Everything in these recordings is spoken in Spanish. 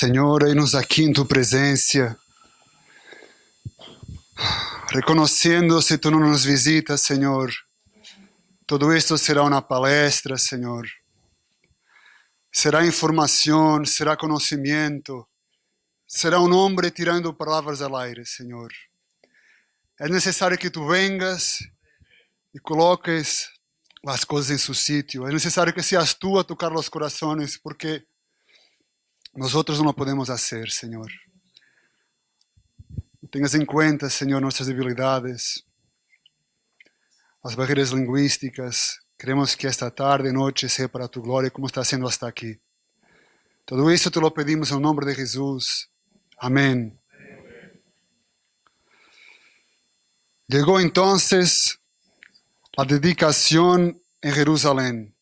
Senhor, eis-nos aqui em Tu presença, reconhecendo se Tu não nos visitas, Senhor. Todo isto será uma palestra, Senhor. Será informação, será conhecimento, será um homem tirando palavras ao aire, Senhor. É necessário que Tu vengas e coloques as coisas em seu sítio. É necessário que seas Tu a tocar os corações, porque nós outros não podemos fazer, Senhor. Tenhas em conta, Senhor, nossas debilidades, as barreiras linguísticas. Queremos que esta tarde e noite seja para a Tu glória, como está sendo hasta aqui. Tudo isso te lo pedimos em nome de Jesus. Amém. Llegó entonces la dedicación en Jerusalén.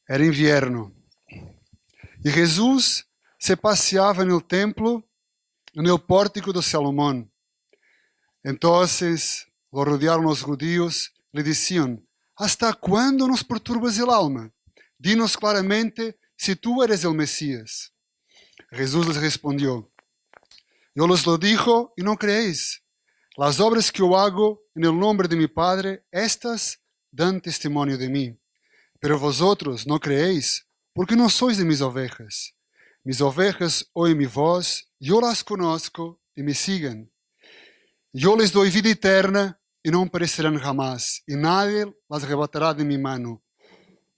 Era invierno. Y Jesús se paseaba en el templo, en el pórtico de Salomón. Entonces lo rodearon los judíos y le decían: ¿hasta cuándo nos perturbas el alma? Dinos claramente si tú eres el Mesías. Jesús les respondió: yo les lo digo y no creéis. Las obras que yo hago en el nombre de mi Padre, estas dan testimonio de mí. Pero vosotros no creéis, porque no sois de mis ovejas. Mis ovejas oyen mi voz, yo las conozco y me siguen. Yo les doy vida eterna y no perecerán jamás, y nadie las arrebatará de mi mano.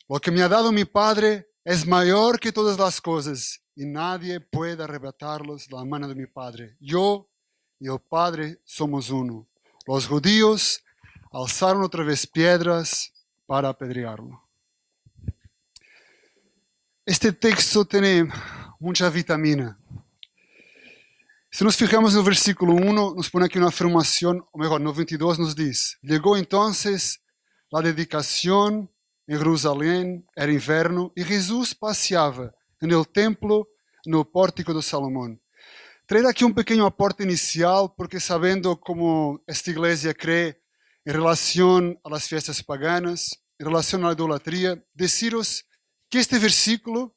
Lo que me ha dado mi Padre es mayor que todas las cosas, y nadie puede arrebatarlos de la mano de mi Padre. Yo y el Padre somos uno. Los judíos alzaron otra vez piedras para apedrearlo. Este texto tiene mucha vitamina. Si nos fijamos en el versículo 1, nos pone aquí una afirmación, o mejor, no 22 nos dice: llegó entonces la dedicación en Jerusalén, era inverno, y Jesús paseaba en el templo, en el pórtico de Salomón. Traer aqui um pequeno aporte inicial, porque sabendo como esta igreja crê em relação às festas paganas, em relação à idolatria, deciros que este versículo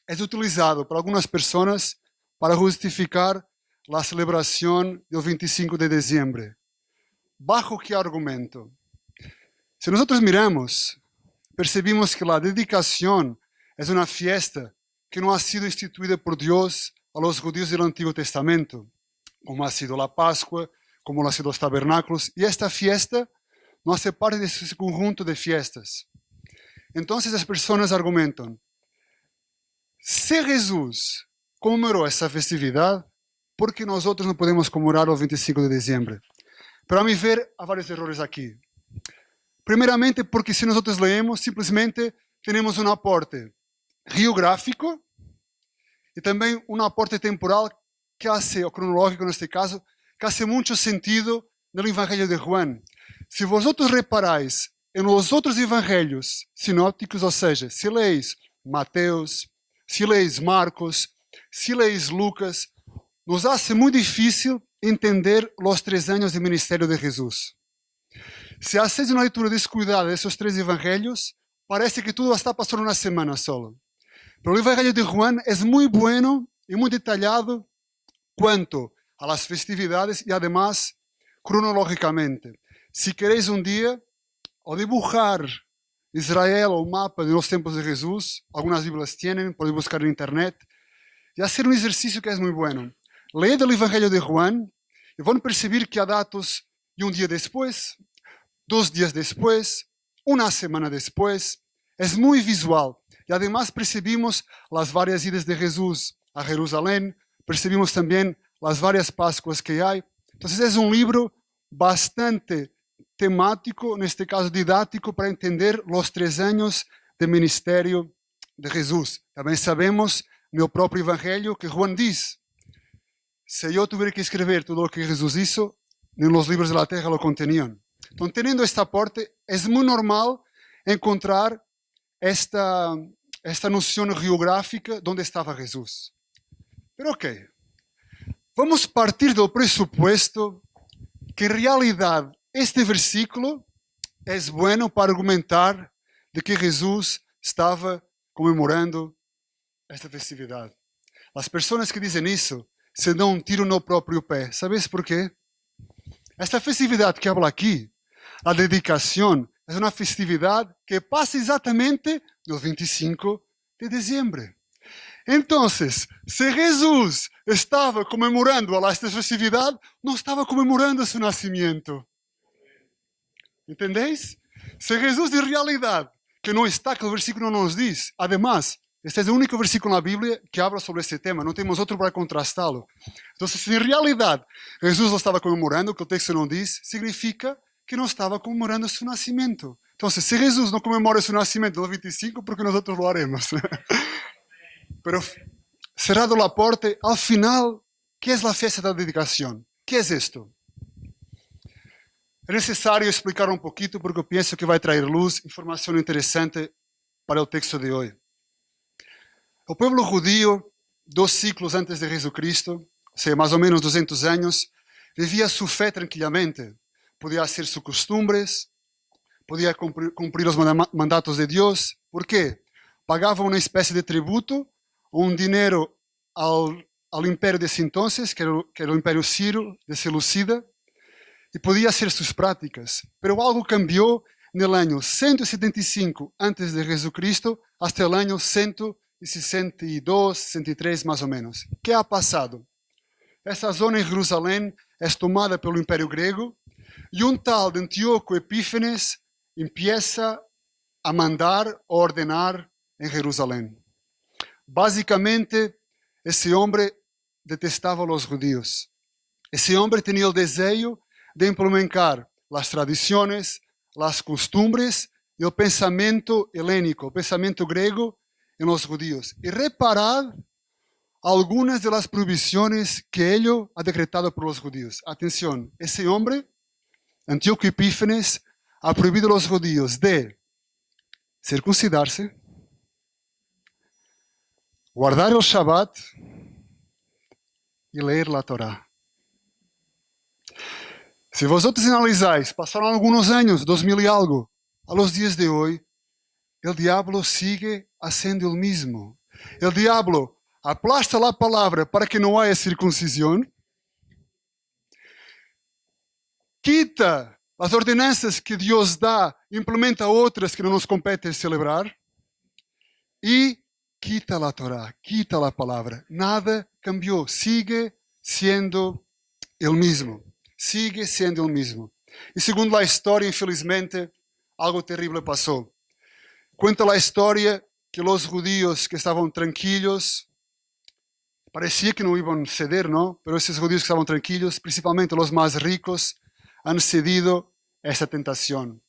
é utilizado por algumas pessoas para justificar a celebração do 25 de dezembro. ¿Bajo que argumento? Se nós miramos, percebimos que a dedicação é uma fiesta que não ha sido instituída por Deus a los judíos del Antiguo Testamento, como ha sido la Pascua, como lo ha sido los tabernáculos, y esta fiesta no hace parte de ese conjunto de fiestas. Entonces las personas argumentan: si Jesús conmemoró esa festividad, ¿por qué nosotros no podemos conmemorar el 25 de diciembre? Pero a mi ver, hay varios errores aquí. Primeramente, porque si nosotros leemos, simplemente tenemos un aporte geográfico e também um aporte temporal que hace, ou cronológico neste caso, que hace muito sentido no Evangelho de Juan. Se vosotros reparais em los outros evangelhos sinópticos, ou seja, se leis Mateus, se leis Marcos, se leis Lucas, nos hace muito difícil entender os 3 anos de ministério de Jesus. Se haces uma leitura descuidada desses 3 evangelhos, parece que tudo está passando uma semana solo. Pero el Evangelio de Juan es muy bueno y muy detallado cuanto a las festividades y además cronológicamente. Si queréis un día o dibujar Israel o un mapa de los tiempos de Jesús, algunas Biblias tienen, podéis buscar en internet, y hacer un ejercicio que es muy bueno. Leed el Evangelio de Juan y van a percibir que hay datos de un día después, 2 días después, una semana después. Es muy visual. Y además percibimos las varias idas de Jesús a Jerusalén, percibimos también las varias Pascuas que hay. Entonces es un libro bastante temático, en este caso didáctico, para entender los 3 años de ministerio de Jesús. También sabemos en el propio Evangelio que Juan dice: si yo tuviera que escribir todo lo que Jesús hizo, ni los libros de la tierra lo contenían. Entonces, teniendo este aporte, es muy normal encontrar esta noção geográfica de onde estava Jesus. Pero ok, vamos partir do pressuposto que em realidade este versículo é bueno para argumentar de que Jesus estava comemorando esta festividade. As pessoas que dizem isso se dão um tiro no próprio pé. Sabes por quê? Esta festividade que habla aqui, a dedicação, é uma festividade que passa exatamente no 25 de dezembro. Então, se Jesus estava comemorando esta festividade, não estava comemorando seu nascimento. Entendeis? Se Jesus de realidade, que não está, que o versículo não nos diz, además, este é o único versículo na Bíblia que habla sobre este tema, não temos outro para contrastá-lo. Então, se em realidade Jesus não estava comemorando, o que o texto não diz, significa que não estava comemorando seu nascimento. Então, se Jesus não comemora seu nascimento no 25, porque nós outros lo haremos. Pero cerrado la porta, al final, ¿qué es la fiesta de la dedicación? ¿Qué es esto? É necessário explicar um pouquinho porque eu penso que vai trazer luz, informação interessante para o texto de hoje. O povo judío, 2 séculos antes de Jesucristo, ou seja, mais ou menos 200 anos, vivia sua fé tranquilamente. Podia hacer sus costumbres, podia cumprir os mandatos de Deus. ¿Por quê? Pagava uma espécie de tributo, um dinheiro ao império desse entonces, que era o império Ciro, de Seleucida, e podia hacer suas práticas. Pero algo cambiou no ano 175 antes de Jesucristo até o ano 162, 63 mais ou menos. O que ha passado? Essa zona em Jerusalém é tomada pelo Império Grego e um tal de Antíoco Epífanes empieza a mandar, a ordenar em Jerusalém. Basicamente, esse homem detestava os judíos. Esse homem tinha o desejo de implementar as tradições, as costumbres e o pensamento helénico, o pensamento grego em los judíos. E reparad algunas de las prohibiciones que ello ha decretado por los judíos. Atención, ese hombre, Antíoco Epífanes, ha prohibido a los judíos de circuncidarse, guardar el Shabbat y leer la Torá. Se vosotros analisáis, pasaron algunos años, 2000 y algo, a los días de hoy, el diablo sigue haciendo el mismo. El diablo aplasta la palabra para que no haya circuncisión, quita as ordenanças que Deus dá, implementa outras que não nos compete celebrar e quita a Torá, quita a palavra. Nada cambiou, sigue sendo o mesmo. Sigue sendo o mesmo. E segundo a história, infelizmente, algo terrível passou. Conta a história que os judíos que estavam tranquilos, parecia que não iam ceder, não? Mas esses judíos que estavam tranquilos, principalmente os mais ricos, han cedido a esta tentación.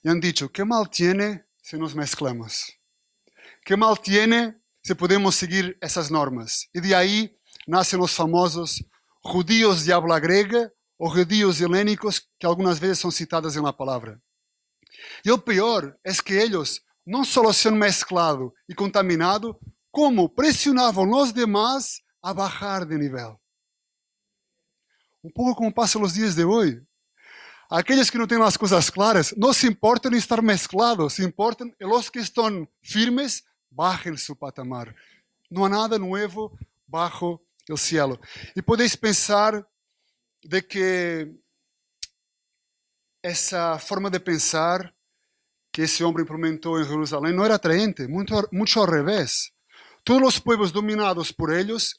Y han dicho, ¿qué mal tiene si nos mezclamos? ¿Qué mal tiene si podemos seguir esas normas? Y de ahí nacen los famosos judíos de habla grega o judíos helénicos que algunas veces son citados en la palabra. Y lo peor es que ellos no solo se han mezclado y contaminado, como presionavam los demás a bajar de nivel. Un poco como pasa los días de hoy. Aqueles que não têm as coisas claras não se importam em estar mezclados, se importam e os que estão firmes bajem seu patamar. Não há nada novo bajo o cielo. E podeis pensar de que essa forma de pensar que esse homem implementou em Jerusalém não era atraente, muito ao revés. Todos os povos dominados por eles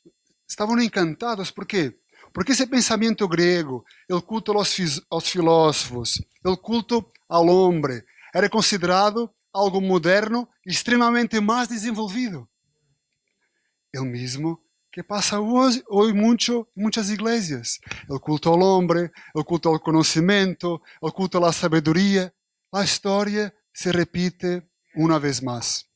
estavam encantados. ¿Por quê? Porque esse pensamento grego, o culto aos filósofos, o culto ao homem, era considerado algo moderno e extremamente mais desenvolvido. O mesmo que passa hoje muito em muitas igrejas. O culto ao homem, o culto ao conhecimento, o culto à sabedoria. A história se repite uma vez mais.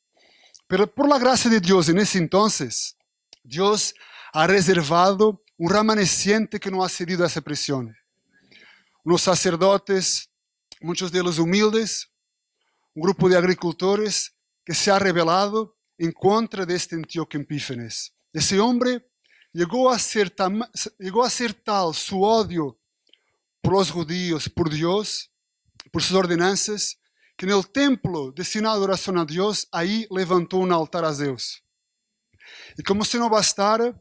Pero por la gracia de Deus, nesse entonces, Deus ha reservado un remanescente que no ha cedido a esa presión. Unos sacerdotes, muchos de ellos humildes, un grupo de agricultores que se ha rebelado en contra de este Antíoco Epífanes. Ese hombre llegó a ser tal su odio por los judíos, por Dios, por sus ordenanzas, que en el templo destinado a oración a Dios, ahí levantó un altar a Zeus. E como se não bastara,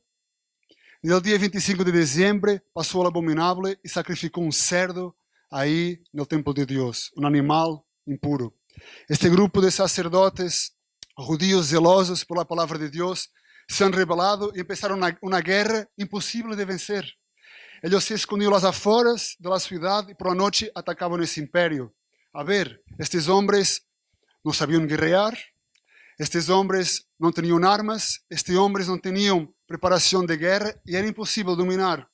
no dia 25 de dezembro, passou o abominável e sacrificou um cerdo aí no templo de Deus, um animal impuro. Este grupo de sacerdotes judíos zelosos por la palavra de Deus se han rebelado e empezaram uma guerra impossível de vencer. Eles se escondiam às afueras da cidade e por la noite atacavam esse império. A ver, estes homens não sabiam guerrear, estes homens não tinham armas, estes homens não tinham preparação de guerra e era impossível dominar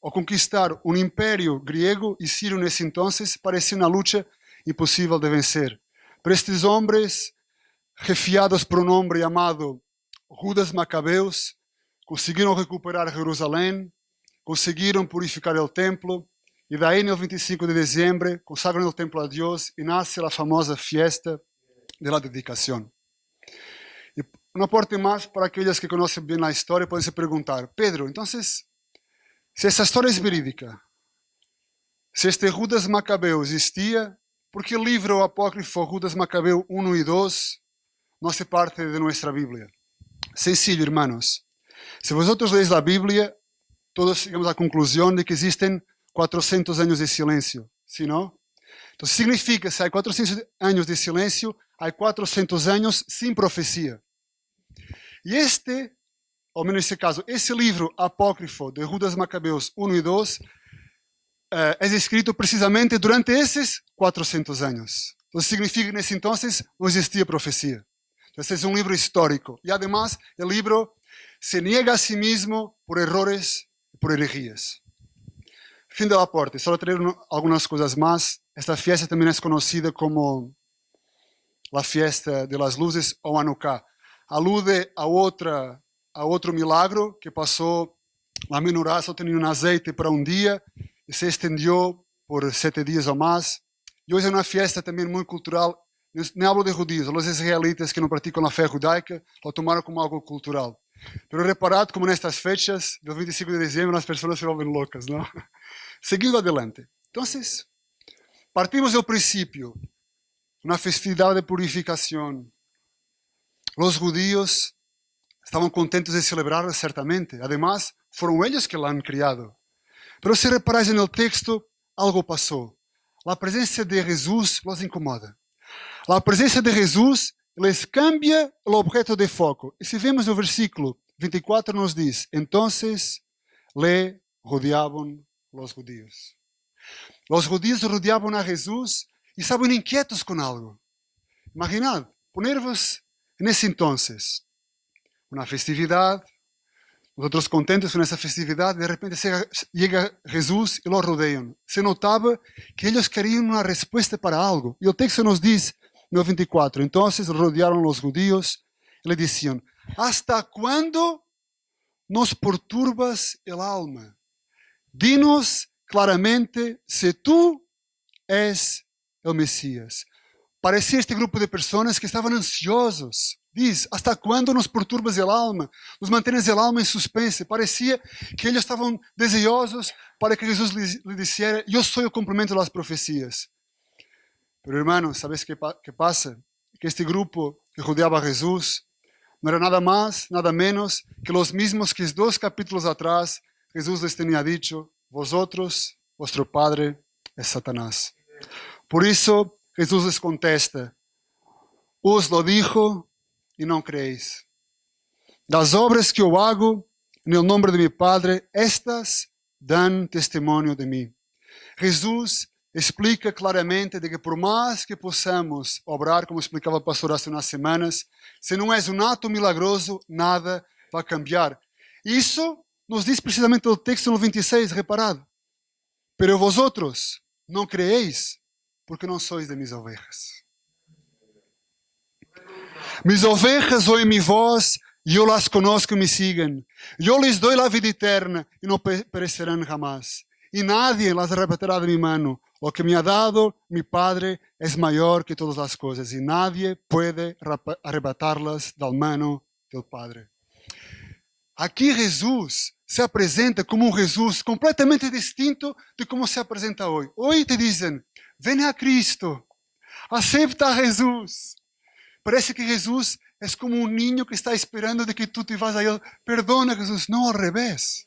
ou conquistar um império grego e sírio nesse entonces parecia uma luta impossível de vencer. Pero estes homens, refiados por um homem chamado Judas Macabeus, conseguiram recuperar Jerusalém, conseguiram purificar o templo e daí no 25 de dezembro consagram o templo a Deus e nasce a famosa fiesta de la dedicação. E uma parte mais para aqueles que conhecem bem a história podem se perguntar: Pedro, então, se essa história é verídica, se este Judas Macabeu existia, ¿por qué el libro apócrifo Judas Macabeo 1 y 2 no hace parte de nuestra Biblia? Sencillo, hermanos. Si vosotros leéis la Biblia, todos llegamos a la conclusión de que existen 400 años de silencio, ¿sí no? Entonces significa, si hay 400 años de silencio, hay 400 años sin profecía. Y o menos nesse caso, esse livro apócrifo de Judas Macabeus 1 e 2 é escrito precisamente durante esses 400 anos. Então significa que nesse entonces não existia profecia. Então esse é um livro histórico. E además, o livro se niega a si mesmo por errores e por herejías. Fim del aporte. Só trazer algumas coisas mais. Esta fiesta também é conhecida como a fiesta de las luzes ou Hanukkah. Alude a outro milagro que passou. A menorá só tinha um azeite para um dia e se estendeu por 7 dias ou mais. E hoje é uma festa também muito cultural. Nem hablo de judeus, os israelitas que não praticam a fé judaica lo tomaram como algo cultural. Pero reparad como nestas fechas, do 25 de dezembro, as pessoas se volvem loucas, não? Seguindo adelante. Então, partimos do princípio, uma festividade de purificação. Os judeus estavam contentes de celebrar, certamente. Además, foram eles que la han criado. Pero se reparáis no texto, algo passou. A presença de Jesus los incomoda. A presença de Jesus les cambia o objeto de foco. E se vemos no versículo 24 nos diz: Entonces le rodeavam los judíos. Os judíos rodeavam a Jesus e estavam inquietos com algo. Imaginad, poner-vos nesse entonces. Uma festividade, nosotros contentes com essa festividade, de repente chega Jesus e los rodeiam. Se notava que eles queriam uma resposta para algo. E o texto nos diz, no 24, entonces rodearam los judíos e le diziam: ¿Hasta cuándo nos perturbas el alma? Dinos claramente se tú és el Mesías. Parecia este grupo de pessoas que estavam ansiosos. Diz, ¿hasta cuándo nos perturbas el alma? Nos mantienes el alma em suspense. Parecia que eles estavam desejosos para que Jesus lhe dissesse: eu sou o cumprimento das profecias. Pero hermanos, ¿sabes qué pasa? Que este grupo que rodeaba a Jesús no era nada más, nada menos que los mismos que 2 capítulos atrás Jesús les tenía dicho: vosotros, vuestro padre es Satanás. Por eso Jesús les contesta: os lo dijo e não creéis. Das obras que eu hago no nome de mi Padre, estas dan testemunho de mim. Jesus explica claramente de que por mais que possamos obrar, como explicava o pastor há umas semanas, se não é um ato milagroso, nada vai cambiar. Isso nos diz precisamente o texto no 26, reparado. Pero vosotros não creéis, porque não sois de mis ovejas. Mis ovejas oem mi voz, e eu las conozco e me siguen. Eu les doy la vida eterna e não perecerán jamás. E nadie las arrebatará de mi mano. Lo que me ha dado mi Padre es mayor que todas las cosas y nadie puede arrebatarlas da mano del Padre. Aqui Jesus se apresenta como um Jesus completamente distinto de como se apresenta hoje. Hoje te dizem: ven a Cristo, acepta a Jesus, Parece que Jesús es como un niño que está esperando de que tú te vas a él. Perdona, Jesús. No, al revés.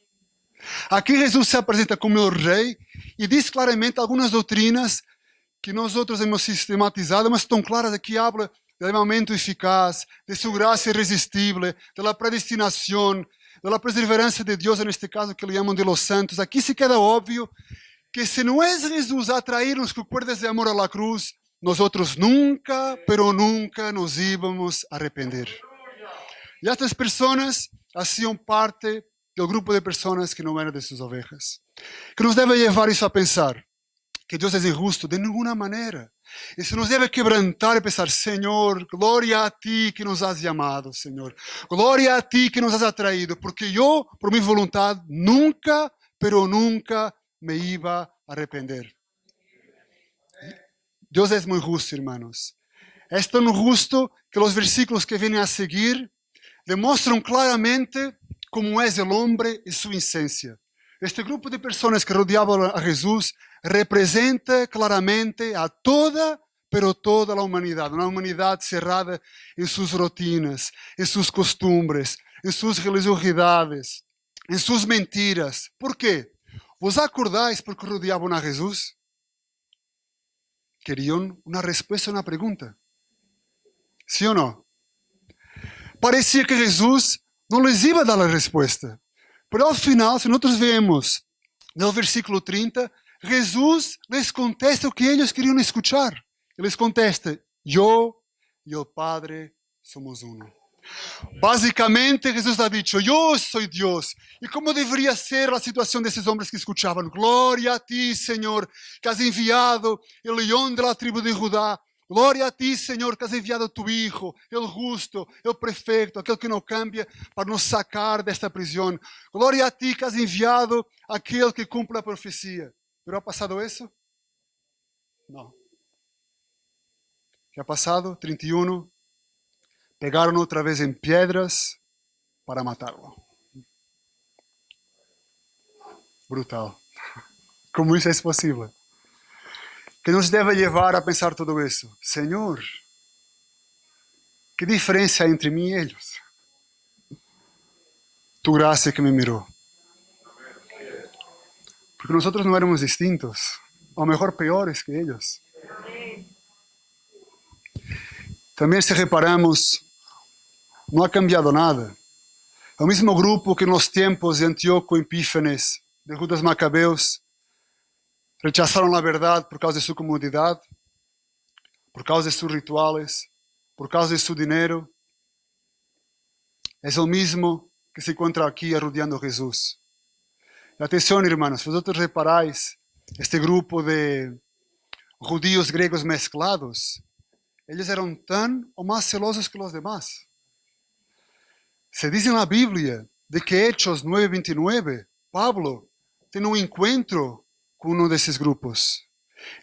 Aquí Jesús se presenta como el rey y dice claramente algunas doctrinas que nosotros hemos sistematizado, mas estão claras. Aqui habla del momento eficaz, de su gracia irresistible, de la predestinación, de la perseverancia de Dios, en este caso que le llaman de los santos. Aquí se queda obvio que si no es Jesús a traernos con cuerdas de amor a la cruz, nosotros nunca, pero nunca nos íbamos a arrepender. Y estas personas hacían parte del grupo de personas que no eran de sus ovejas. Que nos debe llevar eso a pensar que Dios es injusto de ninguna manera. Isso nos deve quebrantar e pensar, Senhor, glória a Ti que nos has llamado, Senhor. Glória a Ti que nos has atraído, porque eu, por minha vontade, nunca, pero nunca me iba a arrepender. Deus é muito justo, hermanos. É tão justo que os versículos que vêm a seguir demonstram claramente como é o homem e sua essência. Este grupo de pessoas que rodeavam a Jesus representa claramente a toda, pero toda a humanidade. Uma humanidade cerrada em suas rotinas, em suas costumbres, em suas religiosidades, em suas mentiras. Por quê? Vos acordáis porque rodeavam a Jesus? Queriam uma resposta a uma pergunta. Sim ou não? Parecia que Jesus não lhes ia dar a resposta. Pero ao final, se nós vemos no versículo 30, Jesus les contesta o que eles queriam escuchar. Ele les contesta, eu e o Padre somos uno. Basicamente, Jesus ha dicho, eu sou Deus. E como deveria ser a situação desses homens que escuchavam? Glória a ti, Senhor, que has enviado o leão da tribo de Judá. Glória a ti, Senhor, que has enviado tu Hijo, el justo, el perfecto, aquele que não cambia, para nos sacar desta prisão. Glória a ti que has enviado aquele que cumpre a profecia. ¿Pero ha pasado isso? Não. ¿Qué ha pasado? 31. Pegaron outra vez em pedras para matarlo. Brutal. Como isso é possível? Que nos deve levar a pensar tudo isso. Senhor, que diferença há entre mim e eles? Tu graça que me mirou. Porque nós não éramos distintos, ou melhor, piores que eles. Também, se reparamos, não ha cambiado nada. É o mesmo grupo que nos tempos de Antíoco Epífanes, de Judas Macabeus, rechazaram a verdade por causa de sua comodidade, por causa de seus rituales, por causa de seu dinheiro. É o mesmo que se encontra aqui rodeando Jesus. E atenção, irmãos, se vocês reparais, este grupo de judíos gregos mezclados, eles eram tão ou mais celosos que os demás. Se diz na Bíblia de que Hechos 9:29, Pablo tem um encontro com um desses grupos.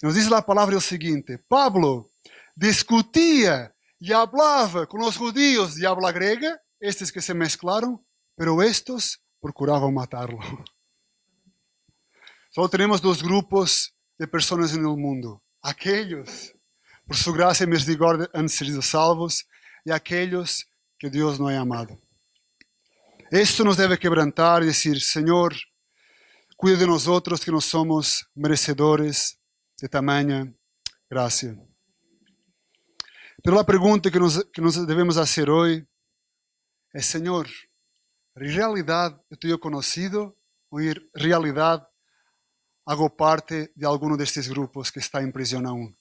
Nos diz a palavra o seguinte: Pablo discutia e falava com os judíos de habla grega, estes que se mezclaram, pero estes procuravam matá-lo. Só temos dois grupos de pessoas no mundo: aqueles, por sua graça e misericórdia, han sido salvos, e aqueles que Deus não ha amado. Esto nos deve quebrantar e dizer: Senhor, cuida de nós outros que não somos merecedores de tamanha graça. Pero a pergunta que nos devemos fazer hoje é: Senhor, em realidade eu tenho conhecido ou em realidade hago parte de algum destes grupos que está em prisão aún?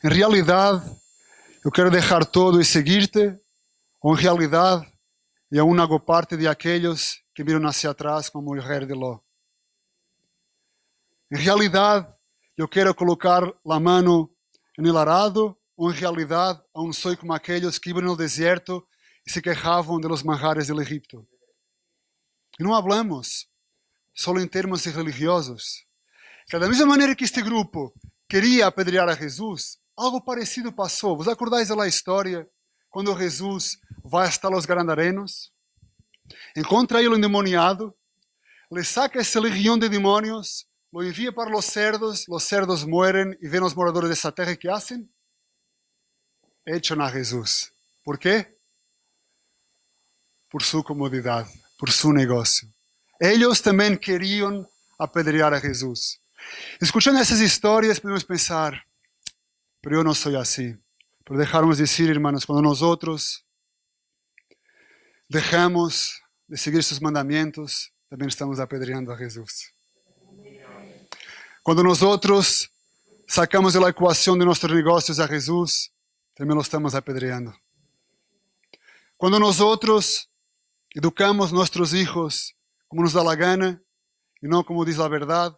Em realidade eu quero deixar todo e seguir-te? Ou em realidade eu aún hago parte de aqueles que miram hacia atrás como a mulher de Ló? Em realidade eu quero colocar a mão no arado? Ou em realidade aún sou como aqueles que iam no deserto e se quejavam de los manjares do Egipto? E não hablamos só em termos religiosos. Que da mesma maneira que este grupo queria apedrear a Jesus, algo parecido passou. Vos acordáis da história quando Jesus vai hasta los Gadarenos, encontra aí o endemoniado, le saca essa legião de demônios, lo envía para los cerdos mueren y ven los moradores de esa tierra, ¿qué hacen? Echan a Jesús. ¿Por qué? Por su comodidad, por su negocio. Ellos también querían apedrear a Jesús. Escuchando esas historias podemos pensar, pero yo no soy así. Pero dejarnos decir, hermanos, cuando nosotros dejamos de seguir sus mandamientos, también estamos apedreando a Jesús. Cuando nosotros sacamos de la ecuación de nuestros negocios a Jesús, también lo estamos apedreando. Cuando nosotros educamos a nuestros hijos como nos da la gana y no como dice la verdad,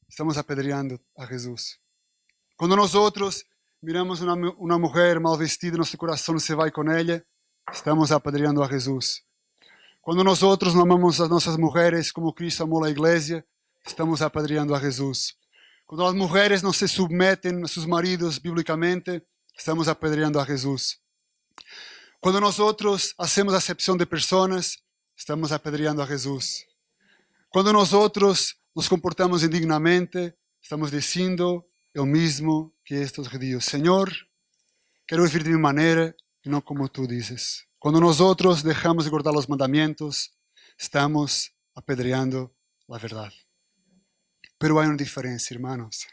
estamos apedreando a Jesús. Cuando nosotros miramos una mujer mal vestida, nuestro corazón se va con ella, estamos apedreando a Jesús. Cuando nosotros no amamos a nuestras mujeres como Cristo amó a la iglesia, estamos apedreando a Jesús. Cuando las mujeres no se someten a sus maridos bíblicamente, estamos apedreando a Jesús. Cuando nosotros hacemos acepción de personas, estamos apedreando a Jesús. Cuando nosotros nos comportamos indignamente, estamos diciendo lo mismo que estos judíos. Señor, quiero vivir de mi manera y no como tú dices. Cuando nosotros dejamos de guardar los mandamientos, estamos apedreando la verdad. Pero hay una diferencia, hermanos.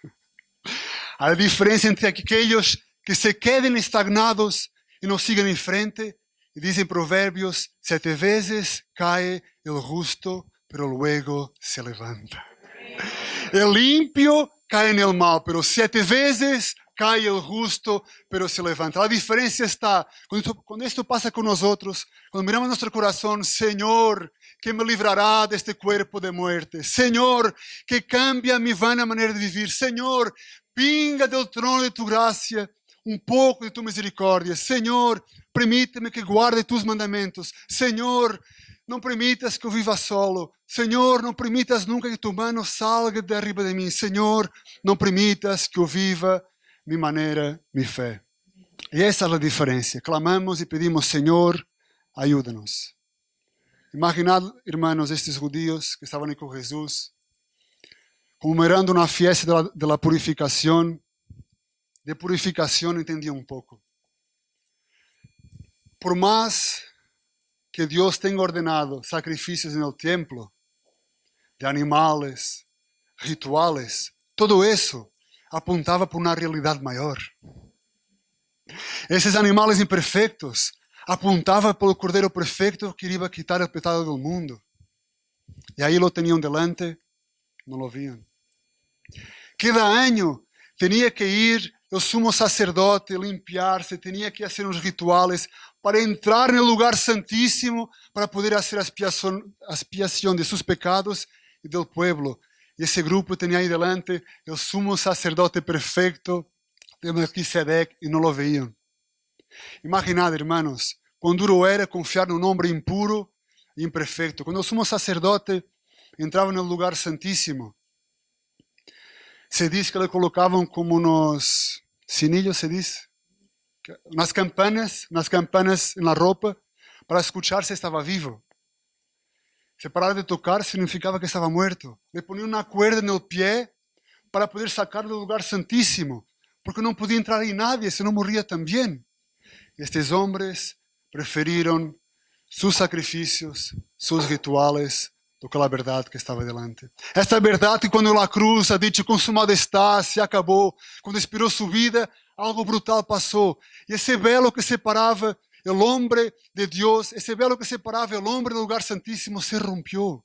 Hay diferencia entre aquellos que se queden estagnados y no sigan en frente. Y dicen Proverbios, 7 veces cae el justo, pero luego se levanta. El limpio cae en el mal, pero 7 veces cae el justo, pero se levanta. La diferencia está, cuando esto pasa con nosotros, cuando miramos nuestro corazón, Señor, que me librará de este cuerpo de muerte. Señor, que cambia mi vana manera de vivir. Señor, pinga del trono de tu gracia un poco de tu misericordia. Señor, permíteme que guarde tus mandamentos. Señor, não permitas que eu viva solo. Senhor, não permitas nunca que tu mano salga de arriba de mim. Senhor, não permitas que eu viva mi maneira, mi fé. E essa é a diferença. Clamamos e pedimos, Senhor, ajuda-nos. Imaginad, hermanos, estes judíos que estavam aí com Jesus, comemorando uma fiesta de la purificação. De purificação entendiam um pouco. Por mais que Dios tenga ordenado sacrificios en el templo, de animales, rituales, todo eso apuntaba por una realidad mayor. Esos animales imperfectos apuntaban por el Cordero perfecto que iba a quitar el pecado del mundo. Y ahí lo tenían delante, no lo veían. Cada año tenía que ir el sumo sacerdote, limpiarse, tenía que hacer unos rituales para entrar en el lugar santísimo, para poder hacer expiación de sus pecados y del pueblo. Y ese grupo tenía ahí delante el sumo sacerdote perfecto de Melquisedec y no lo veían. Imaginad, hermanos, cuán duro era confiar en un hombre impuro e imperfecto. Cuando el sumo sacerdote entraba en el lugar santísimo, se dice que le colocaban como unos cinillos, se dice, unas campanas en la ropa para escuchar si estaba vivo. Se paraba de tocar significaba que estaba muerto. Le ponían una cuerda en el pie para poder sacarlo del lugar santísimo, porque no podía entrar ahí nadie, si no moría también. Estos hombres prefirieron sus sacrificios, sus rituales, do que a verdade que estava delante. Esta verdade que quando a cruz ha dicho consumado está, se acabou, quando expirou sua vida, algo brutal passou. E esse velo que separava o homem de Deus, esse velo que separava o homem do lugar santíssimo se rompió.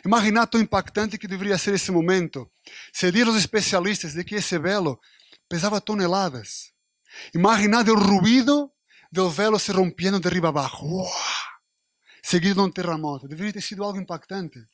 Imagina tão impactante que deveria ser esse momento. Se diz os especialistas de que esse velo pesava toneladas. Imagina o ruído do velo se rompendo de arriba abaixo. ¡Wow! Seguido de un terremoto. Debería ter sido algo impactante.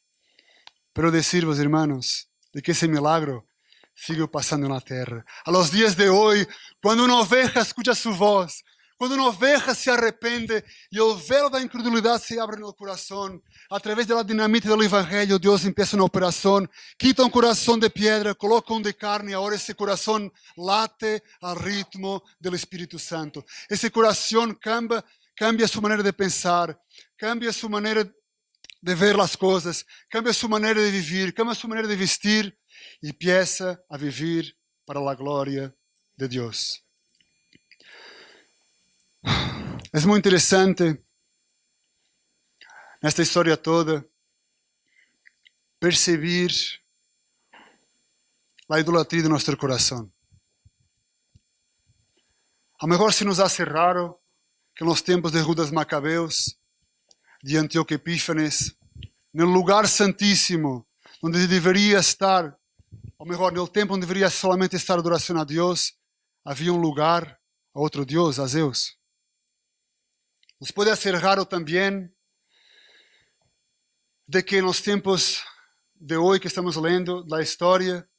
Pero decirvos, hermanos, de que ese milagro sigue pasando en la tierra. A los días de hoy, cuando una oveja escucha su voz, cuando una oveja se arrepende y el velo de la incredulidad se abre en el corazón, a través de la dinamita del evangelio, Dios empieza una operación, quita un corazón de piedra, coloca un de carne y ahora ese corazón late al ritmo del Espíritu Santo. Ese corazón cambia su manera de pensar, cambia su manera de ver as coisas, cambia sua maneira de viver, cambia sua maneira de vestir e empieza a viver para a glória de Deus. É muito interessante nesta história toda perceber a idolatria de nosso coração. A lo mejor se nos hace raro que nos tempos de Judas Macabeus, de Antíoco Epífanes, no lugar santíssimo, onde deveria estar, ou melhor, no templo onde deveria solamente estar a adoração a Deus, havia um lugar a outro Deus, a Zeus. Nos pode ser raro também de que nos tempos de hoje que estamos lendo da história,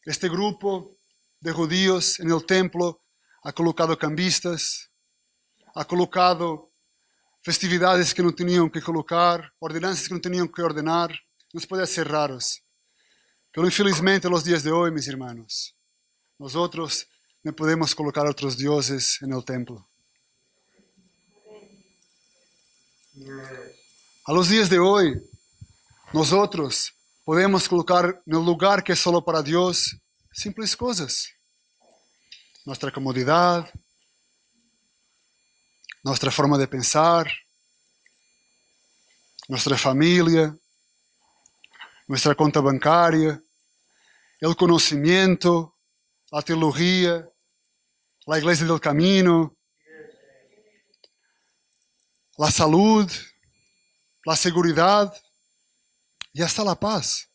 este grupo de judíos no templo ha colocado cambistas, ha colocado festividades que não tinham que colocar, ordenanças que não tinham que ordenar. Nos pode ser raros. Pero infelizmente, nos dias de hoje, meus irmãos, nós não podemos colocar outros deuses no templo. A los dias de hoje, nós podemos colocar no lugar que é solo para Deus simples coisas. Nossa comodidade, nossa forma de pensar, nossa família, nossa conta bancária, o conhecimento, a teologia, a igreja do caminho, a saúde, a segurança e até a paz.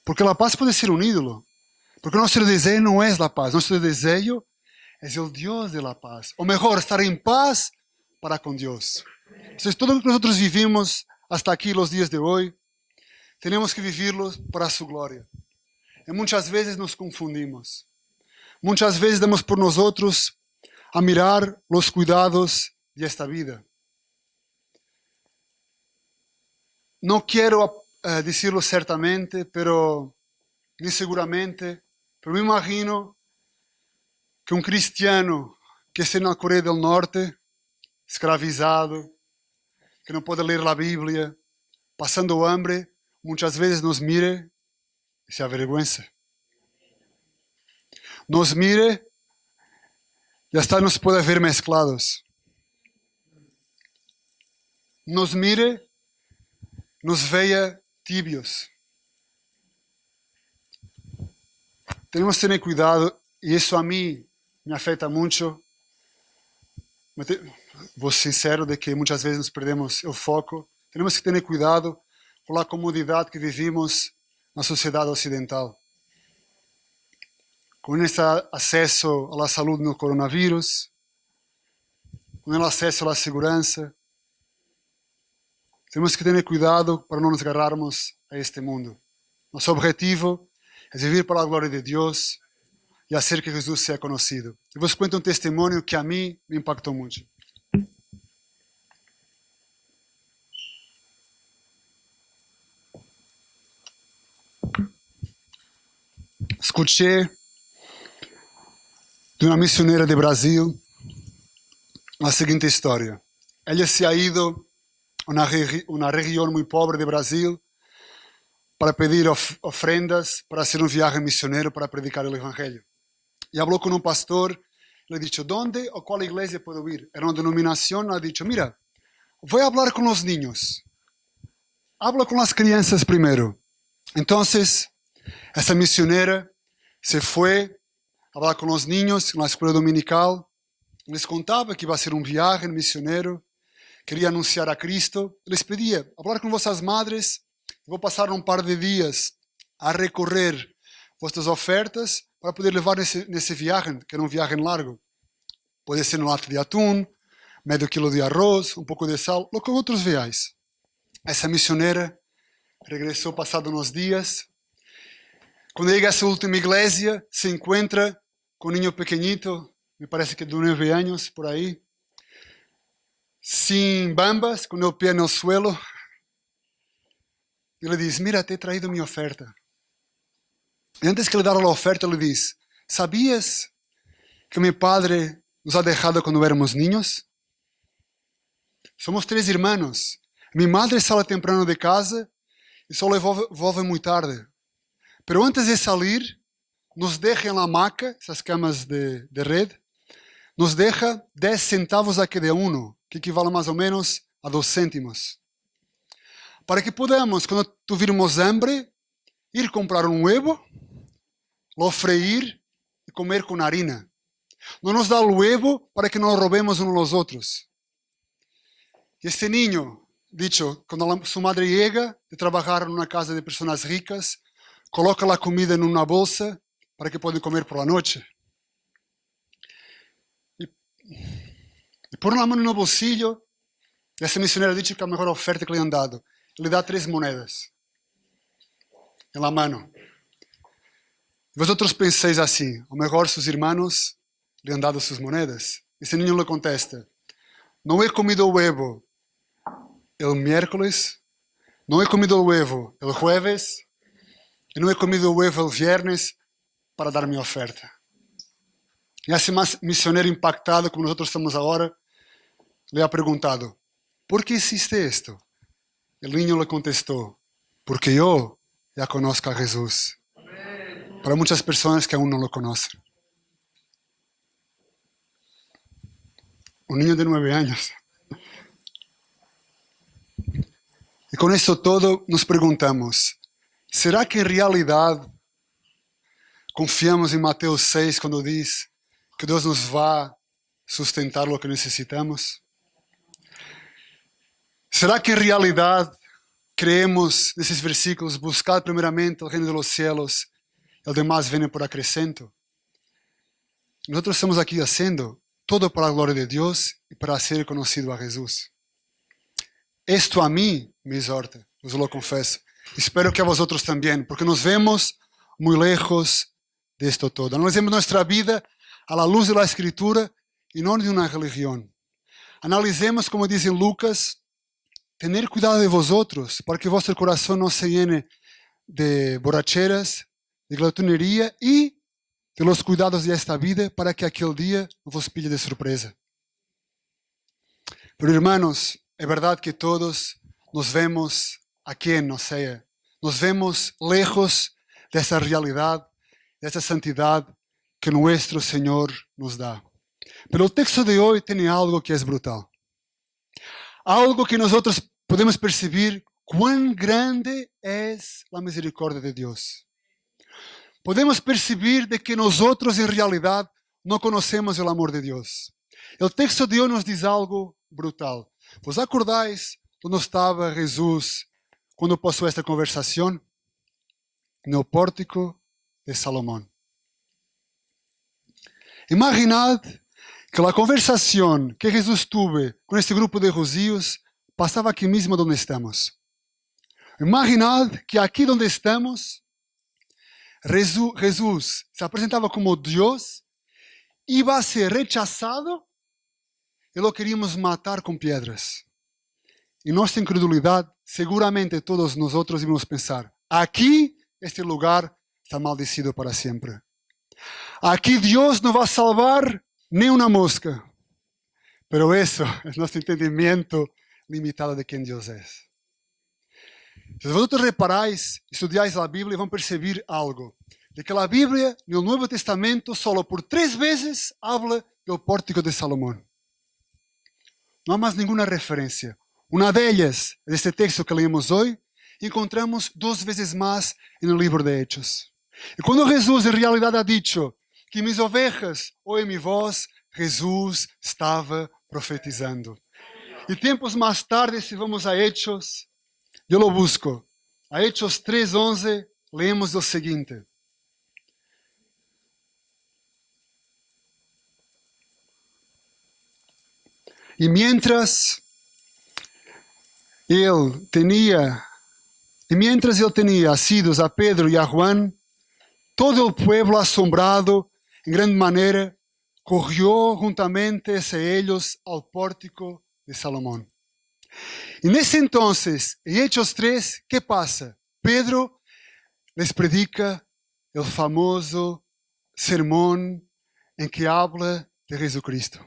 Porque a paz pode ser um ídolo. Porque nosso desejo não é a paz, nosso desejo é o Deus de la paz. Ou melhor, estar em paz para com Deus. Então, tudo o que nós vivimos hasta aqui, os dias de hoje, temos que vivê-los para a sua glória. E muitas vezes nos confundimos. Muitas vezes damos por nós a mirar os cuidados de esta vida. Não quero dizer-lo certamente, pero nem seguramente, pero me imagino que um cristiano que está na Coreia do Norte, escravizado, que não pode ler a Bíblia, passando hambre, muitas vezes nos mire e se avergüenza. Nos mire e hasta nos pode ver mesclados. Nos mire, nos veia tibios. Temos que ter cuidado, e isso a mim me afeta muito. Vou ser sincero de que muitas vezes nos perdemos o foco. Temos que ter cuidado com a comodidade que vivimos na sociedade ocidental. Com esse acesso à saúde no coronavírus, com o acesso à segurança. Temos que ter cuidado para não nos agarrarmos a este mundo. Nosso objetivo é viver para a glória de Deus e fazer que Jesus seja conhecido. Eu vos conto um testemunho que a mim me impactou muito. Escutei de uma missionária de Brasil a seguinte história. Ela se ha ido a uma região muito pobre de Brasil para pedir ofrendas para hacer un viaje misionero para predicar el evangelio. Y habló con un pastor, le dijo, ¿dónde o cuál iglesia puedo ir? Era una denominación, le ha dicho, mira, voy a hablar con los niños. Habla con las crianças primero. Entonces, esa misionera se fue a hablar con los niños en la escuela dominical. Les contaba que iba a ser un viaje misionero, quería anunciar a Cristo. Les pedía, hablar con vuestras madres. Vou passar um par de dias a recorrer vossas ofertas para poder levar nesse viagem, que era um viagem largo. Pode ser um lata de atum, meio quilo de arroz, um pouco de sal, o que outros veais. Essa missionária regressou passado uns dias. Quando chega a essa última igreja, se encontra com um niño pequeñito, me parece que de 9 anos, por aí, sem bambas, com o pé no suelo. Ele diz, mira, te he traído minha oferta. E antes que ele dar a oferta, ele diz, ¿sabías que meu padre nos ha dejado quando éramos niños? Somos 3 irmãos. Mi madre sale temprano de casa y solo vuelve muy tarde. Pero antes de salir, nos deja en la hamaca, esas camas de red, nos deja 10 centavos a cada uno, que equivale más o menos a 2 céntimos. Para que podamos, cuando tuviéramos hambre, ir comprar un huevo, lo freír y comer con harina. No nos da el huevo para que no lo robemos unos a los otros. Y este niño, dicho, cuando su madre llega de trabajar en una casa de personas ricas, coloca la comida en una bolsa para que puedan comer por la noche. Y pone la mano en el bolsillo, y ese misionero ha dicho que es la mejor oferta que le han dado. Le da 3 monedas en la mano. Y vosotros pensáis así, a lo mejor sus hermanos le han dado sus monedas. Ese niño le contesta, no he comido huevo el miércoles, no he comido huevo el jueves, y no he comido huevo el viernes para dar mi oferta. Y ese misionero impactado, como nosotros estamos ahora, le ha preguntado, ¿por qué hiciste esto? El niño le contestó, porque yo ya conozco a Jesús. Para muchas personas que aún no lo conocen. Un niño de 9 años. Y con esto todo nos preguntamos, ¿será que en realidad confiamos en Mateo 6 cuando dice que Dios nos va a sustentar lo que necesitamos? ¿Será que en realidad creemos en esos versículos, buscar primeramente el reino de los cielos, el demás viene por acrescento? Nosotros estamos aquí haciendo todo para la gloria de Dios y para hacer conocido a Jesús. Esto a mí me exhorta, os lo confieso. Espero que a vosotros también, porque nos vemos muy lejos de esto todo. Analicemos nuestra vida a la luz de la Escritura y no de una religión. Analicemos, como dice Lucas, tener cuidado de vosotros, para que vuestro corazón no se llene de borracheras, de glotonería y de los cuidados de esta vida, para que aquel día no vos pille de sorpresa. Pero hermanos, es verdad que todos nos vemos aquí en Osea, nos vemos lejos de esa realidad, de esa santidad que nuestro Señor nos da. Pero el texto de hoy tiene algo que es brutal. Algo que nosotros podemos percibir cuán grande es la misericordia de Dios. Podemos percibir de que nosotros en realidad no conocemos el amor de Dios. El texto de hoy nos dice algo brutal. ¿Vos acordáis donde estaba Jesús cuando pasó esta conversación? En el pórtico de Salomón. Imaginad que la conversación que Jesús tuvo con este grupo de judíos pasaba aquí mismo donde estamos. Imaginad que aquí donde estamos, Jesús se presentaba como Dios, iba a ser rechazado y lo queríamos matar con piedras. Y nuestra incredulidad, seguramente todos nosotros íbamos a pensar, aquí este lugar está maldecido para siempre. Aquí Dios no va a salvar ni una mosca. Pero eso es nuestro entendimiento limitado de quién Dios es. Si vosotros reparáis, estudiáis la Biblia, van a percibir algo. De que la Biblia, en el Nuevo Testamento, solo por 3 veces habla del pórtico de Salomón. No hay más ninguna referencia. Una de ellas, en este texto que leemos hoy, encontramos 2 veces más en el libro de Hechos. Y cuando Jesús en realidad ha dicho que mis ovejas oyen mi voz, Jesús estaba profetizando. Y tiempos más tarde, si vamos a Hechos, yo lo busco. A Hechos 3:11 leemos lo siguiente. Y mientras él tenía asidos a Pedro y a Juan, todo el pueblo asombrado en gran manera corrió juntamente hacia ellos al pórtico de Salomón. Y en ese entonces, en Hechos 3, ¿qué pasa? Pedro les predica el famoso sermón en que habla de Jesucristo.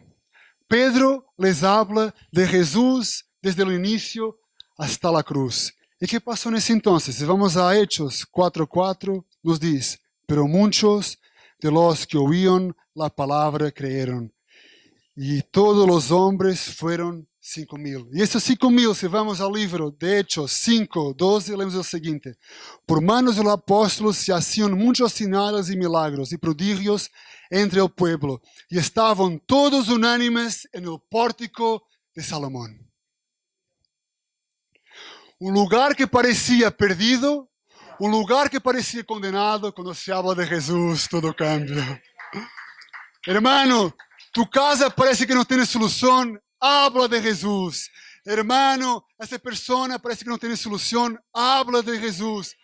Pedro les habla de Jesús desde el inicio hasta la cruz. ¿Y qué pasó en ese entonces? Si vamos a Hechos 4:4, nos dice, pero muchos de los que oían la palabra creyeron. Y todos los hombres fueron 5,000. Y esos 5,000, si vamos al libro de Hechos 5:12, leemos el siguiente. Por manos de los apóstolos se hacían muchos señales y milagros y prodigios entre el pueblo. Y estaban todos unánimes en el pórtico de Salomón. Un lugar que parecía perdido, un lugar que parecía condenado, cuando se habla de Jesús, todo cambia. Hermano, tu casa parece que no tiene solución, habla de Jesús. Hermano, esa persona parece que no tiene solución, habla de Jesús.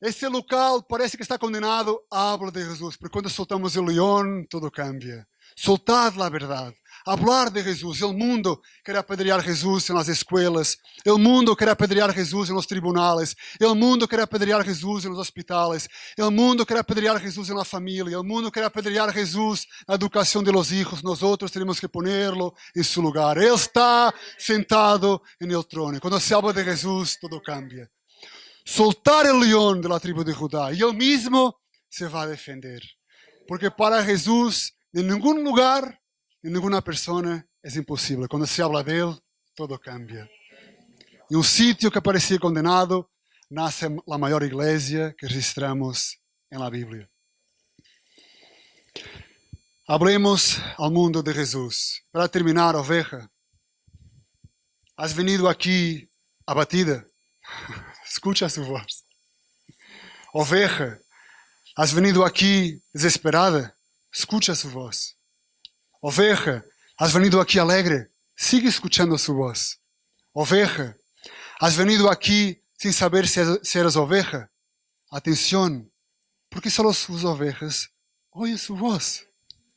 Ese local parece que está condenado, habla de Jesús. Pero cuando soltamos el león, todo cambia. Soltad la verdad. Hablar de Jesús. El mundo quiere apedrear a Jesús en las escuelas. El mundo quiere apedrear a Jesús en los tribunales. El mundo quiere apedrear a Jesús en los hospitales. El mundo quiere apedrear a Jesús en la familia. El mundo quiere apedrear a Jesús en la educación de los hijos. Nosotros tenemos que ponerlo en su lugar. Él está sentado en el trono. Cuando se habla de Jesús, todo cambia. Soltar el león de la tribu de Judá y él mismo se va a defender. Porque para Jesús, en ningún lugar, en ninguna persona es imposible. Cuando se habla de él, todo cambia. En un sitio que parecía condenado, nace la mayor iglesia que registramos en la Biblia. Hablemos al mundo de Jesús. Para terminar, oveja, has venido aquí abatida. Escucha su voz. Oveja, has venido aquí desesperada. Escucha su voz. Oveja, has venido aquí alegre. Sigue escuchando su voz. Oveja, has venido aquí sin saber si eres oveja. Atención, porque solo sus ovejas oyen su voz.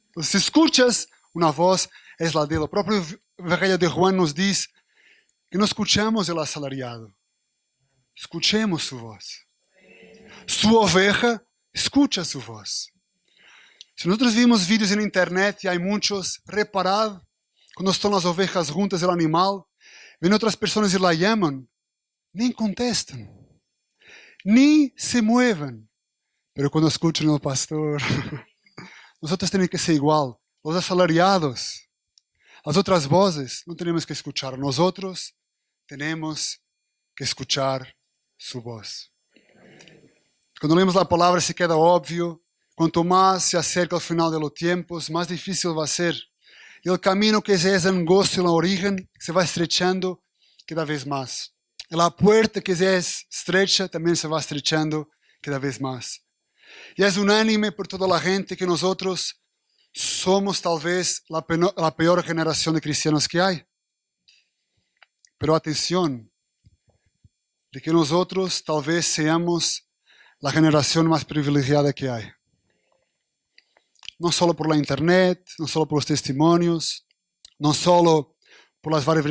Entonces, si escuchas una voz, es la de él. El propio Evangelio de Juan nos dice que no escuchamos el asalariado. Escuchemos su voz. Su oveja escucha su voz. Si nosotros vimos vídeos en internet y hay muchos, reparad cuando están las ovejas juntas del animal, ven otras personas y la llaman, ni contestan, ni se mueven. Pero cuando escuchan al pastor, nosotros tenemos que ser igual. Los asalariados, las otras voces, no tenemos que escuchar. Nosotros tenemos que escuchar su voz. Cuando leemos la palabra se queda obvio. Cuanto más se acerca al final de los tiempos, más difícil va a ser. Y el camino que es angosto en el origen se va estrechando cada vez más. Y la puerta que es estrecha también se va estrechando cada vez más. Y es unánime por toda la gente que nosotros somos tal vez la peor generación de cristianos que hay. Pero atención, de que nosotros tal vez seamos la generación más privilegiada que hay. No solo por la internet, no solo por los testimonios, no solo por las varias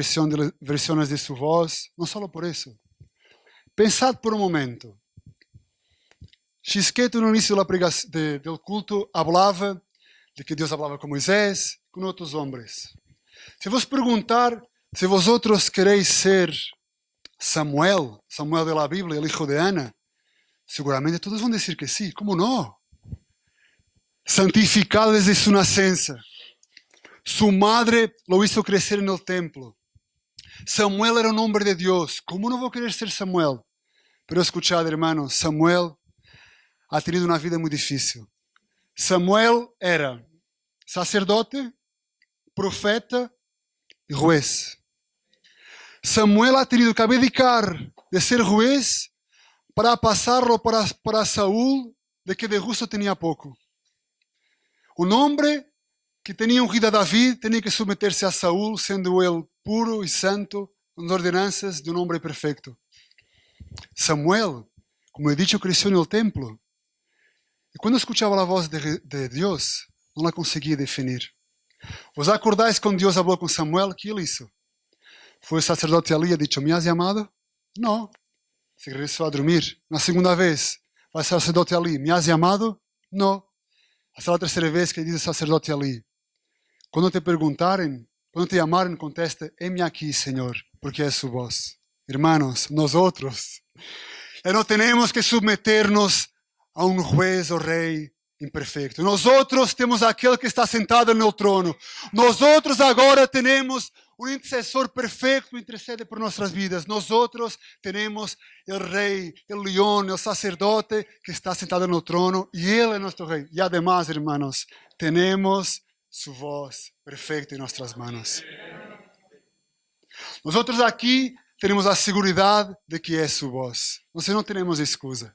versiones de su voz, no solo por eso. Pensad por un momento. Xisqueto no inicio del culto hablaba de que Dios hablaba con Moisés, con otros hombres. Si vos preguntar si vosotros queréis ser Samuel de la Biblia, el hijo de Ana, seguramente todos van a decir que sí. ¿Cómo no? Santificado desde su nacencia. Su madre lo hizo crecer en el templo. Samuel era un hombre de Dios. ¿Cómo no voy a querer ser Samuel? Pero escuchad, hermano, Samuel ha tenido una vida muy difícil. Samuel era sacerdote, profeta y juez. Samuel ha tenido que abdicar de ser juez para pasarlo para Saúl, de que de justo tenía poco. Un hombre que tenía ungido a David tenía que someterse a Saúl, siendo él puro y santo, con las ordenanzas de un hombre perfecto. Samuel, como he dicho, creció en el templo. Y cuando escuchaba la voz de Dios, no la conseguía definir. ¿Os acordáis cuando Dios habló con Samuel? ¿Qué él hizo? Fue el sacerdote Elí y ha dicho, ¿me has llamado? No. Se regresó a dormir. La segunda vez, va el sacerdote Elí, ¿me has llamado? No. Hasta la tercera vez que dice el sacerdote Elí, cuando te preguntaren, cuando te llamaren, contesta, heme aquí, Señor, porque es su voz. Hermanos, nosotros ya no tenemos que submeternos a un juez o rey imperfeito. Nosotros temos aquele que está sentado no trono. Nosotros agora temos um intercessor perfeito que intercede por nossas vidas. Nosotros temos o rei, o leão, o sacerdote que está sentado no trono e ele é nosso rei. E además, hermanos, temos su voz perfeita em nossas manos. Nosotros aqui temos a seguridade de que é su voz. Nós não temos excusa.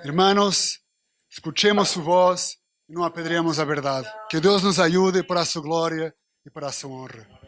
Hermanos, escuchemos su voz e não apedreemos a verdade. Que Deus nos ajude para a sua glória e para a sua honra.